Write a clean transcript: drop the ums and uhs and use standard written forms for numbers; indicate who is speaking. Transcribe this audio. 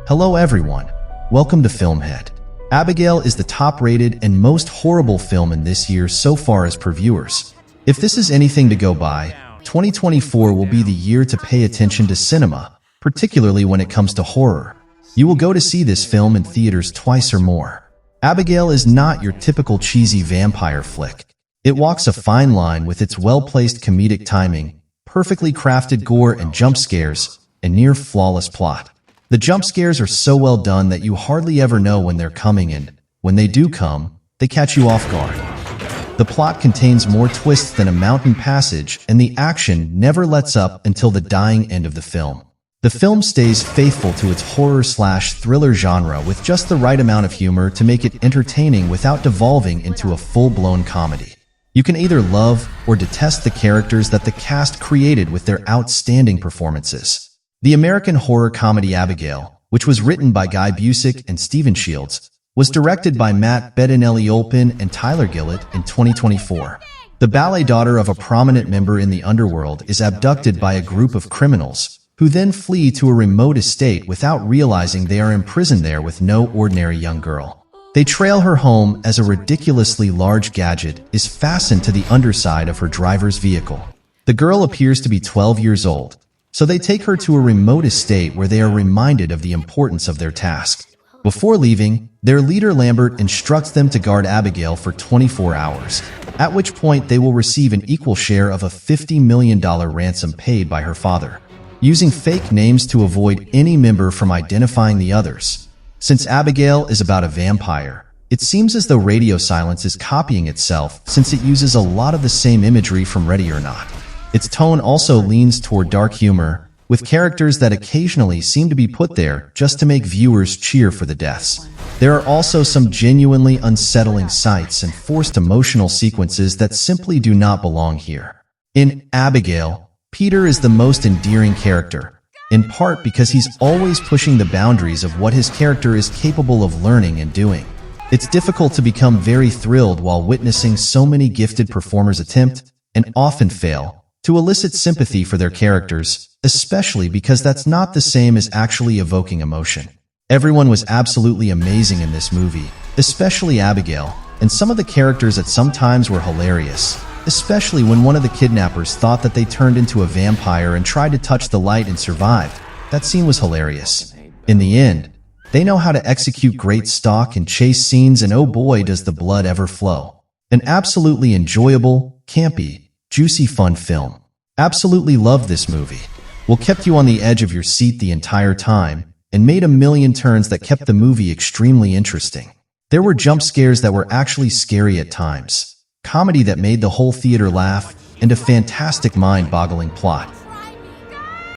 Speaker 1: Hello everyone. Welcome to FilmHead. Abigail is the top-rated and most horrible film in this year so far as per viewers. If this is anything to go by, 2024 will be the year to pay attention to cinema, particularly when it comes to horror. You will go to see this film in theaters twice or more. Abigail is not your typical cheesy vampire flick. It walks a fine line with its well-placed comedic timing, perfectly crafted gore and jump scares, and near-flawless plot. The jump scares are so well done that you hardly ever know when they're coming, and when they do come, they catch you off guard. The plot contains more twists than a mountain passage, and the action never lets up until the dying end of the film. The film stays faithful to its horror/thriller genre with just the right amount of humor to make it entertaining without devolving into a full-blown comedy. You can either love or detest the characters that the cast created with their outstanding performances. The American horror comedy Abigail, which was written by Guy Busick and Stephen Shields, was directed by Matt Bettinelli-Olpin and Tyler Gillett in 2024. The ballet daughter of a prominent member in the underworld is abducted by a group of criminals, who then flee to a remote estate without realizing they are imprisoned there with no ordinary young girl. They trail her home as a ridiculously large gadget is fastened to the underside of her driver's vehicle. The girl appears to be 12 years old, so they take her to a remote estate where they are reminded of the importance of their task. Before leaving, their leader Lambert instructs them to guard Abigail for 24 hours, at which point they will receive an equal share of a $50 million ransom paid by her father, using fake names to avoid any member from identifying the others. Since Abigail is about a vampire, it seems as though radio silence is copying itself since it uses a lot of the same imagery from Ready or Not. Its tone also leans toward dark humor, with characters that occasionally seem to be put there just to make viewers cheer for the deaths. There are also some genuinely unsettling sights and forced emotional sequences that simply do not belong here. In Abigail, Peter is the most endearing character, in part because he's always pushing the boundaries of what his character is capable of learning and doing. It's difficult to become very thrilled while witnessing so many gifted performers attempt, and often fail, to elicit sympathy for their characters, especially because that's not the same as actually evoking emotion. Everyone was absolutely amazing in this movie, especially Abigail, and some of the characters at some times were hilarious, especially when one of the kidnappers thought that they turned into a vampire and tried to touch the light and survived. That scene was hilarious. In the end, they know how to execute great stalk and chase scenes, and oh boy does the blood ever flow. An absolutely enjoyable, campy, juicy fun film. Absolutely loved this movie. Well, kept you on the edge of your seat the entire time, and made a million turns that kept the movie extremely interesting. There were jump scares that were actually scary at times, comedy that made the whole theater laugh, and a fantastic mind-boggling plot.